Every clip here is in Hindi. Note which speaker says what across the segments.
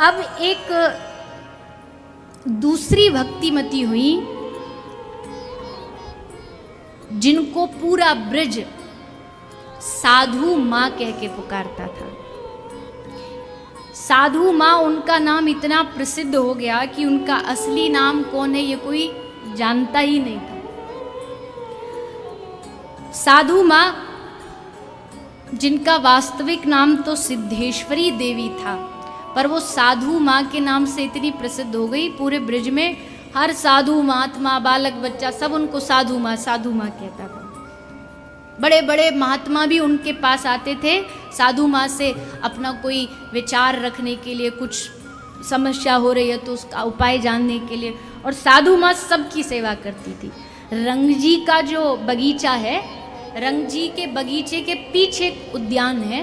Speaker 1: अब एक दूसरी भक्तिमती हुई जिनको पूरा ब्रज साधु माँ कह के पुकारता था। साधु माँ उनका नाम इतना प्रसिद्ध हो गया कि उनका असली नाम कौन है ये कोई जानता ही नहीं था। साधु माँ जिनका वास्तविक नाम तो सिद्धेश्वरी देवी था, पर वो साधु माँ के नाम से इतनी प्रसिद्ध हो गई, पूरे ब्रज में हर साधु महात्मा बालक बच्चा सब उनको साधु माँ कहता था। बड़े बड़े महात्मा भी उनके पास आते थे साधु माँ से अपना कोई विचार रखने के लिए, कुछ समस्या हो रही है तो उसका उपाय जानने के लिए, और साधु माँ सबकी सेवा करती थी। रंगजी का जो बगीचा है, रंगजी के बगीचे के पीछे उद्यान है,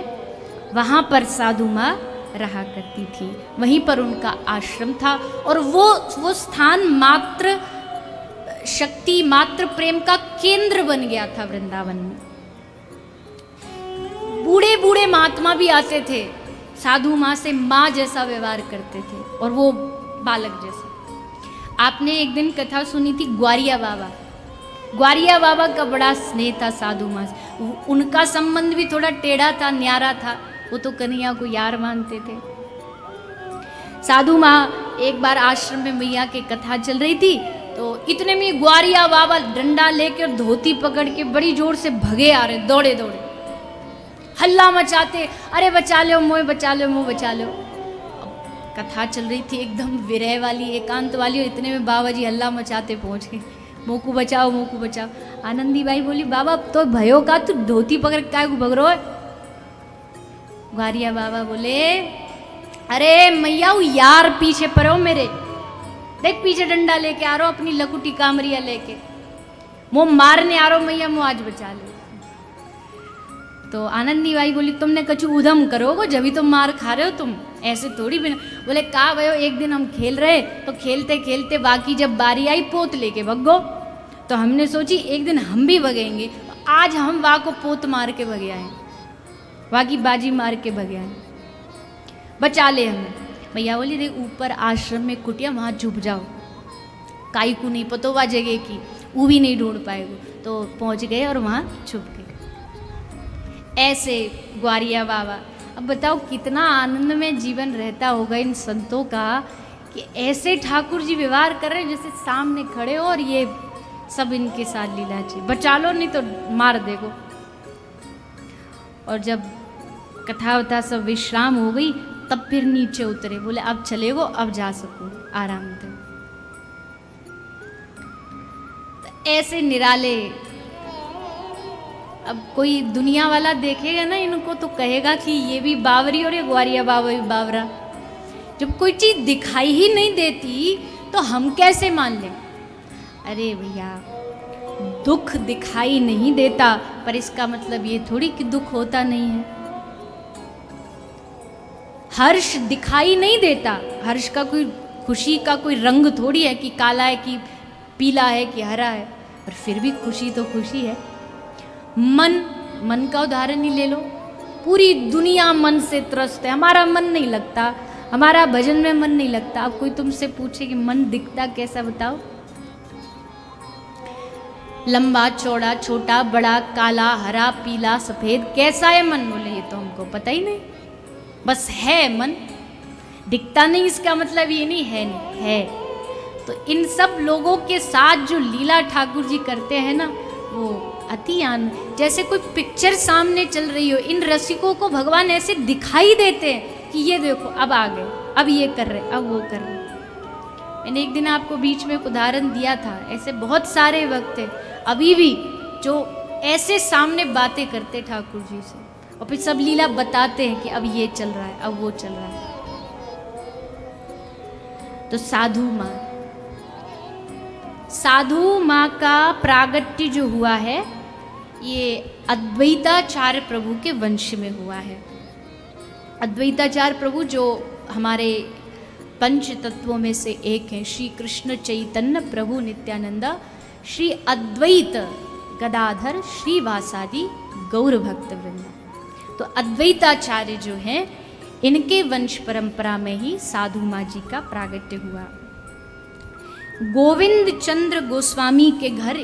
Speaker 1: वहाँ पर साधु माँ रहा करती थी, वहीं पर उनका आश्रम था। और वो स्थान मात्र शक्ति मात्र प्रेम का केंद्र बन गया था वृंदावन में। बूढ़े बूढ़े महात्मा भी आते थे, साधु माँ से माँ जैसा व्यवहार करते थे और वो बालक जैसा। आपने एक दिन कथा सुनी थी ग्वारिया बाबा का बड़ा स्नेह था साधु माँ से। उनका संबंध भी थोड़ा टेढ़ा था, न्यारा था, वो तो कन्हैया को यार मानते थे। साधु माँ एक बार आश्रम में मैया की कथा चल रही थी, तो इतने में ग्वारिया बाबा डंडा लेकर धोती पकड़ के बड़ी जोर से भगे आ रहे, दौड़े दौड़े हल्ला मचाते, अरे बचा लो मोह, बचा लो मोह, बचा लो। कथा चल रही थी एकदम विरह वाली, एकांत वाली, और इतने में बाबा जी हल्ला मचाते पहुंच गए, मोह को बचाओ, मोह को बचाओ। आनंदी बाई बोली, बाबा तो भयो का तू धोती पकड़ काय को भग रहा है? ग्वारिया बाबा बोले, अरे मैया वो यार पीछे पड़ो मेरे, देख पीछे डंडा लेके आ रहा हो अपनी लकुटी कामरिया लेके, मुँह मारने आ रहा हो मैया, मुँह आज बचा ले। तो आनंदी बाई बोली, तुमने कछु उधम करोगे जब भी तुम मार खा रहे हो, तुम ऐसे थोड़ी बिना। बोले का भयो, एक दिन हम खेल रहे तो खेलते खेलते बाकी जब बारी आई पोत लेके भगो, तो हमने सोची एक दिन हम भी भगेंगे, तो आज हम वाह को पोत मार के भगे आए, वाह की बाजी मार के भगे आए, बचा ले हमें। भैया बोली, देख ऊपर आश्रम में कुटिया, वहाँ छुप जाओ, काई को नहीं पता वह जगह की, वो भी नहीं ढूंढ पाएगा। तो पहुँच गए और वहाँ छुप गए। ऐसे ग्वारिया बाबा, अब बताओ कितना आनंद में जीवन रहता होगा इन संतों का कि ऐसे ठाकुर जी व्यवहार कर रहे हैं जैसे सामने खड़े हो और ये सब इनके साथ लीला चाहिए, बचा लो नहीं तो मार देगो। और जब कथा वथा सब विश्राम हो गई तब फिर नीचे उतरे, बोले अब चले गो, अब जा सकूं आराम से। तो ऐसे निराले, अब कोई दुनिया वाला देखेगा ना इनको तो कहेगा कि ये भी बावरी और ये ग्वारिया बाबा भी बावरा। जब कोई चीज़ दिखाई ही नहीं देती तो हम कैसे मान लें? अरे भैया, दुख दिखाई नहीं देता पर इसका मतलब ये थोड़ी कि दुख होता नहीं है। हर्ष दिखाई नहीं देता, हर्ष का कोई, खुशी का कोई रंग थोड़ी है कि काला है कि पीला है कि हरा है, पर फिर भी खुशी तो खुशी है। मन का उदाहरण ही ले लो, पूरी दुनिया मन से त्रस्त है, हमारा मन नहीं लगता, हमारा भजन में मन नहीं लगता। अब कोई तुमसे पूछे कि मन दिखता कैसा, बताओ? लंबा चौड़ा छोटा बड़ा काला हरा पीला सफेद, कैसा है मन? बोले ये तो हमको पता ही नहीं, बस है मन, दिखता नहीं इसका मतलब ये नहीं है, नहीं है। तो इन सब लोगों के साथ जो लीला ठाकुर जी करते हैं ना, वो अति आनंद, जैसे कोई पिक्चर सामने चल रही हो, इन रसिकों को भगवान ऐसे दिखाई देते हैं कि ये देखो अब आ गए, अब ये कर रहे, अब वो कर रहे। मैंने एक दिन आपको बीच में एक उदाहरण दिया था, ऐसे बहुत सारे वक्त है अभी भी जो ऐसे सामने बातें करते ठाकुर जी से और फिर सब लीला बताते हैं कि अब ये चल रहा है, अब वो चल रहा है। तो साधु माँ का प्रागट्य जो हुआ है ये अद्वैताचार्य प्रभु के वंश में हुआ है। अद्वैताचार्य प्रभु जो हमारे पंच तत्वों में से एक हैं, श्री कृष्ण चैतन्य प्रभु नित्यानंदा, श्री अद्वैत गदाधर श्रीवासादि गौर भक्त वृंदा। तो अद्वैताचार्य जो हैं इनके वंश परंपरा में ही साधु माँ जी का प्रागट्य हुआ। गोविंद चंद्र गोस्वामी के घर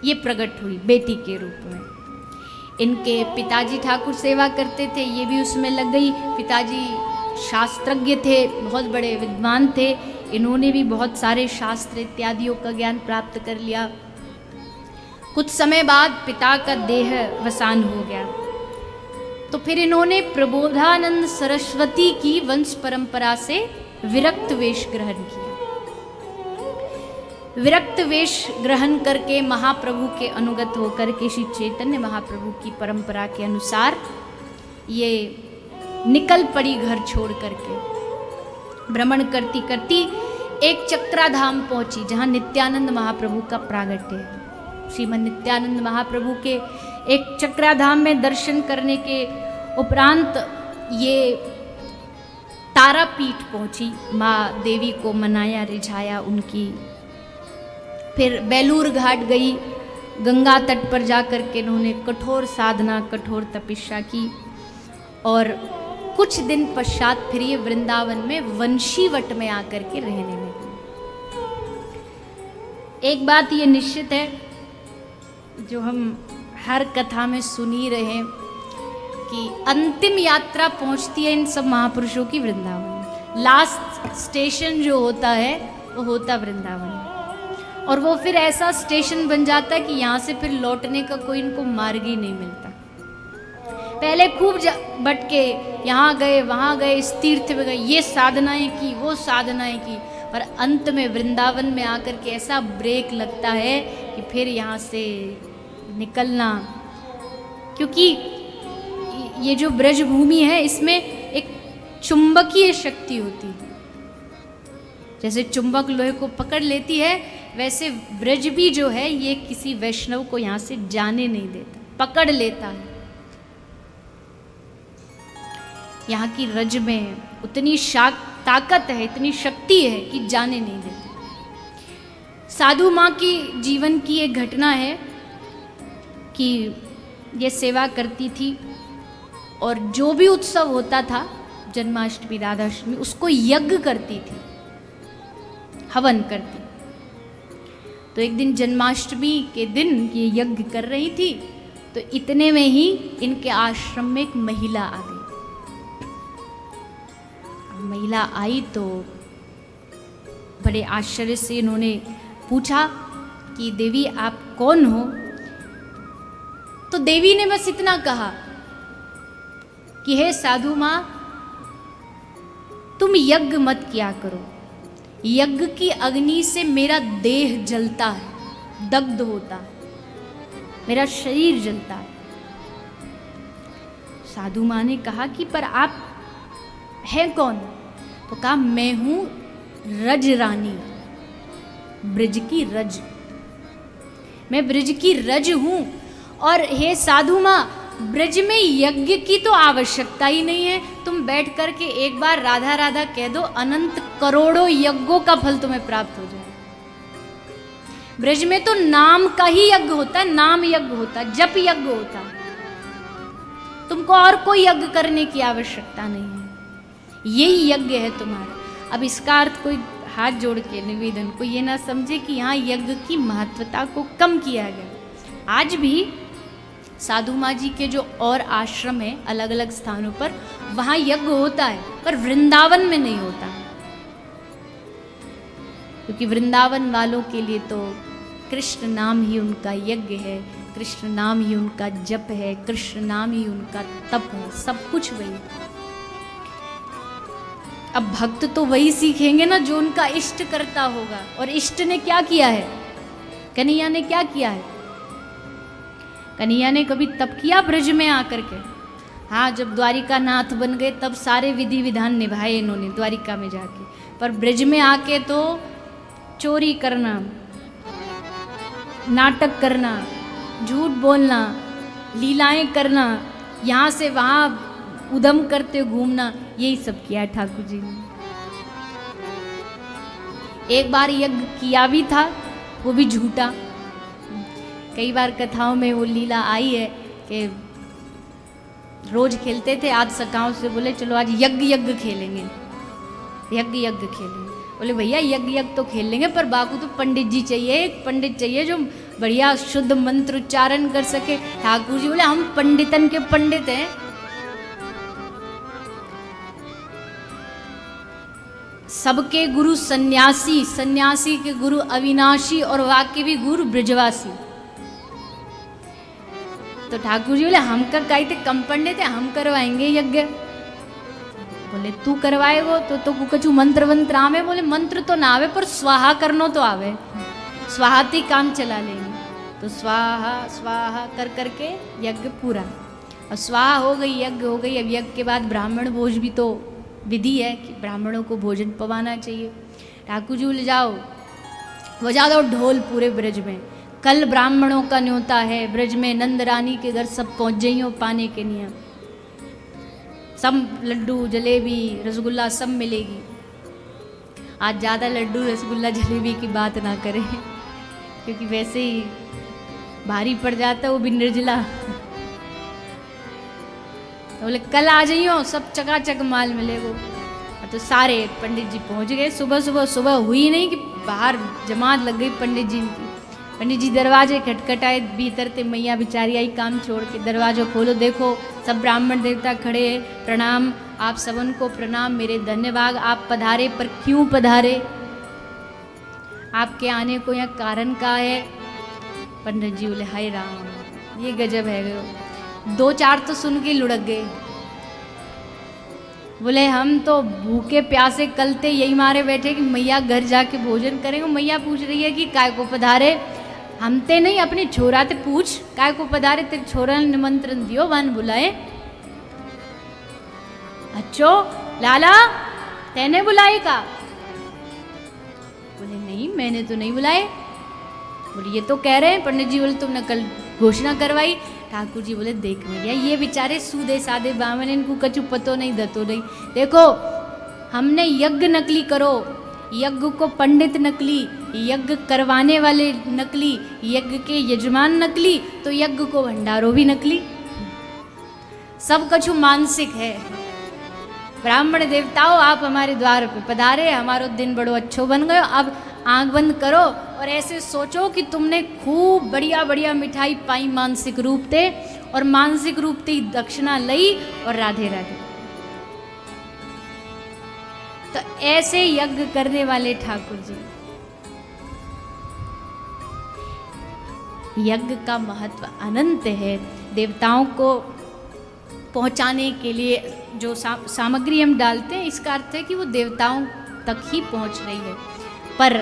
Speaker 1: ये प्रकट हुई बेटी के रूप में। इनके पिताजी ठाकुर सेवा करते थे, ये भी उसमें लग गई। पिताजी शास्त्रज्ञ थे, बहुत बड़े विद्वान थे, इन्होंने भी बहुत सारे शास्त्र इत्यादियों का ज्ञान प्राप्त कर लिया। कुछ समय बाद पिता का देह वसान हो गया, तो फिर इन्होंने प्रबोधानंद सरस्वती की वंश परंपरा से विरक्त वेश ग्रहण किया। विरक्त वेश ग्रहण करके महाप्रभु के अनुगत होकर के श्री चैतन्य महाप्रभु की परंपरा के अनुसार ये निकल पड़ी घर छोड़ करके। भ्रमण करती करती एक चक्राधाम पहुंची, जहां नित्यानंद महाप्रभु का प्रागट्य है। श्रीमद नित्यानंद महाप्रभु के एक चक्राधाम में दर्शन करने के उपरांत ये तारापीठ पहुंची, माँ देवी को मनाया रिझाया उनकी। फिर बेलूर घाट गई, गंगा तट पर जाकर के उन्होंने कठोर साधना कठोर तपस्या की, और कुछ दिन पश्चात फिर ये वृंदावन में वंशीवट में आकर के रहने लगे। एक बात ये निश्चित है जो हम हर कथा में सुन ही रहे हैं कि अंतिम यात्रा पहुंचती है इन सब महापुरुषों की वृंदावन। लास्ट स्टेशन जो होता है वो होता वृंदावन, और वो फिर ऐसा स्टेशन बन जाता है कि यहाँ से फिर लौटने का कोई इनको मार्ग ही नहीं मिलता। पहले खूब भटके, यहाँ गए वहाँ गए, इस तीर्थ में गए, ये साधनाएं की वो साधनाएं की, पर अंत में वृंदावन में आकर के ऐसा ब्रेक लगता है कि फिर यहाँ से निकलना, क्योंकि ये जो ब्रज भूमि है इसमें एक चुंबकीय शक्ति होती है। जैसे चुंबक लोहे को पकड़ लेती है, वैसे ब्रज भी जो है ये किसी वैष्णव को यहाँ से जाने नहीं देता, पकड़ लेता है। यहाँ की रज में उतनी ताकत है, इतनी शक्ति है कि जाने नहीं देते। साधु माँ की जीवन की एक घटना है कि ये सेवा करती थी, और जो भी उत्सव होता था, जन्माष्टमी राधाष्टमी, उसको यज्ञ करती थी, हवन करती। तो एक दिन जन्माष्टमी के दिन ये यज्ञ कर रही थी, तो इतने में ही इनके आश्रम में एक महिला आ गई। महिला आई तो बड़े आश्चर्य से इन्होंने पूछा कि देवी आप कौन हो? तो देवी ने बस इतना कहा कि हे साधु माँ, तुम यज्ञ मत किया करो, यज्ञ की अग्नि से मेरा देह जलता है, दग्ध होता है, मेरा शरीर जलता है। साधु माँ ने कहा कि पर आप हैं कौन? तो कहा मैं हूं रज रानी, ब्रज की रज, मैं ब्रज की रज हूं। और हे साधु माँ, ब्रज में यज्ञ की तो आवश्यकता ही नहीं है, तुम बैठ करके एक बार राधा राधा कह दो, अनंत करोड़ों यज्ञों का फल तुम्हें प्राप्त हो जाए। ब्रज में तो नाम का ही यज्ञ होता है, नाम यज्ञ होता है, जप यज्ञ होता है, तुमको और कोई यज्ञ करने की आवश्यकता नहीं है, यही यज्ञ है तुम्हारा। अब इसका अर्थ कोई हाथ जोड़ के निवेदन को ये ना समझे कि यहाँ यज्ञ की महत्वता को कम किया गया। आज भी साधु माँ जी के जो और आश्रम है अलग अलग स्थानों पर, वहाँ यज्ञ होता है, पर वृंदावन में नहीं होता है, क्योंकि वृंदावन वालों के लिए तो कृष्ण नाम ही उनका यज्ञ है, कृष्ण नाम ही उनका जप है, कृष्ण नाम ही उनका तप है, सब कुछ वही। अब भक्त तो वही सीखेंगे ना जो उनका इष्ट करता होगा, और इष्ट ने क्या किया है? कन्हैया ने क्या किया है? कन्हैया ने कभी तप किया ब्रज में आकर के? हाँ, जब द्वारिका नाथ बन गए तब सारे विधि विधान निभाए इन्होंने द्वारिका में जाके, पर ब्रज में आके तो चोरी करना, नाटक करना, झूठ बोलना, लीलाएं करना, यहाँ से वहाँ उदम करते घूमना, यही सब किया ठाकुर जी ने। एक बार यज्ञ किया भी था, वो भी झूठा। कई बार कथाओं में वो लीला आई है कि रोज खेलते थे, आज सखाओं से बोले चलो आज यज्ञ खेलेंगे, यज्ञ खेलेंगे। बोले भैया यज्ञ तो खेल लेंगे, पर बाकू तो पंडित जी चाहिए, एक पंडित चाहिए जो बढ़िया शुद्ध मंत्र उच्चारण कर सके। ठाकुर जी बोले हम पंडितन के पंडित हैं। सबके गुरु सन्यासी, सन्यासी के गुरु अविनाशी और वाक्य भी गुरु ब्रजवासी। तो ठाकुर जी बोले हम का काई थे कम पंडित है, हम करवाएंगे यज्ञ। बोले तू करवाएगो तो कछु मंत्र वंत्र आवे? बोले मंत्र तो ना आवे पर स्वाहा करनो तो आवे, स्वाहाती काम चला लेंगे। तो स्वाहा स्वाहा कर करके यज्ञ पूरा, और स्वाहा हो गई, यज्ञ हो गई। अब यज्ञ के बाद ब्राह्मण भोज भी तो विधि है कि ब्राह्मणों को भोजन पवाना चाहिए। ठाकुर जी ले जाओ, बजा दो ढोल पूरे ब्रज में, कल ब्राह्मणों का न्योता है ब्रज में, नंद रानी के घर सब पहुंच जाइयो पाने के नियम, सब लड्डू जलेबी रसगुल्ला सब मिलेगी। आज ज़्यादा लड्डू रसगुल्ला जलेबी की बात ना करें, क्योंकि वैसे ही भारी पड़ जाता है वो भी निर्जला। तो बोले कल आ जाइयो, सब चकाचक माल मिलेगो। तो सारे पंडित जी पहुंच गए। सुबह हुई नहीं कि बाहर जमात लग गई पंडित जी की। पंडित जी दरवाजे खटखटाए, भीतर ते मैया बिचारी आई काम छोड़ के, दरवाजा खोलो, देखो सब ब्राह्मण देवता खड़े हैं। प्रणाम, आप सबन को प्रणाम, मेरे धन्यवाद, आप पधारे, पर क्यों पधारे? आपके आने को यहाँ कारण का है? पंडित जी बोले हाय राम, ये गजब है। दो चार तो सुन के लुढ़क गए। बोले हम तो भूखे प्यासे कलते यही मारे बैठे कि मैया घर जाके भोजन करेंगे। मैया पूछ रही है कि काय को पधारे? हम ते नहीं, अपने छोरा ते पूछ काय को पधारे, तेरे छोरा ने निमंत्रण दियो, वन बुलाए। अच्छो लाला तेने बुलाए का? बोले नहीं मैंने तो नहीं बुलाए। बोले ये तो कह रहे हैं पंडित जी, बोले तुमने कल घोषणा करवाई। ठाकुर जी बोले देख भैया ये बेचारे सूदे सादे बामन, इनको कछु पतो नहीं दतो नहीं। देखो हमने यज्ञ नकली करो, यज्ञ को पंडित नकली, यज्ञ करवाने वाले नकली, यज्ञ के यजमान नकली, तो यज्ञ को भंडारो भी नकली। सब कछु मानसिक है। ब्राह्मण देवताओं आप हमारे द्वार पे पधारे, हमारो दिन बड़ो अच्छो बन गयो। अब आंख बंद करो और ऐसे सोचो कि तुमने खूब बढ़िया बढ़िया मिठाई पाई मानसिक रूप से, और मानसिक रूप से दक्षिणा लई और राधे राधे। तो ऐसे यज्ञ करने वाले ठाकुर जी। यज्ञ का महत्व अनंत है। देवताओं को पहुंचाने के लिए जो सामग्री हम डालते हैं, इसका अर्थ है कि वो देवताओं तक ही पहुंच रही है। पर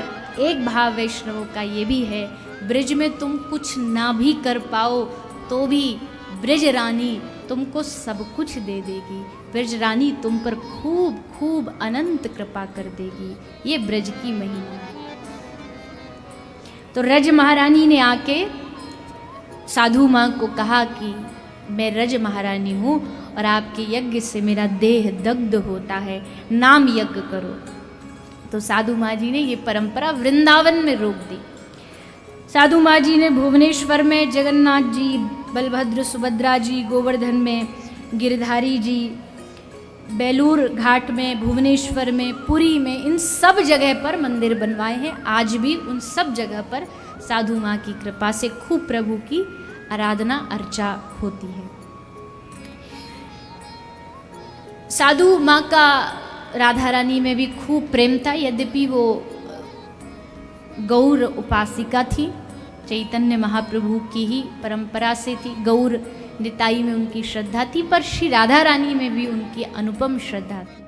Speaker 1: एक भाव वैष्णवों का ये भी है, ब्रज में तुम कुछ ना भी कर पाओ तो भी ब्रज रानी तुमको सब कुछ दे देगी। ब्रज रानी तुम पर खूब खूब अनंत कृपा कर देगी। ये ब्रज की महिमा है। तो रज महारानी ने आके साधु माँ को कहा कि मैं रज महारानी हूँ और आपके यज्ञ से मेरा देह दग्ध होता है, नाम यज्ञ करो। तो साधु माँ जी ने ये परंपरा वृंदावन में रोक दी। साधु माँ जी ने भुवनेश्वर में जगन्नाथ जी, बलभद्र सुभद्रा जी, गोवर्धन में गिरधारी जी, बेलूर घाट में, भुवनेश्वर में, पुरी में, इन सब जगह पर मंदिर बनवाए हैं। आज भी उन सब जगह पर साधु माँ की कृपा से खूब प्रभु की आराधना अर्चा होती है। साधु माँ का राधा रानी में भी खूब प्रेम था, यद्यपि वो गौर उपासिका थी, चैतन्य महाप्रभु की ही परंपरा से थी। गौर निताई में उनकी श्रद्धा थी, पर श्री राधा रानी में भी उनकी अनुपम श्रद्धा थी।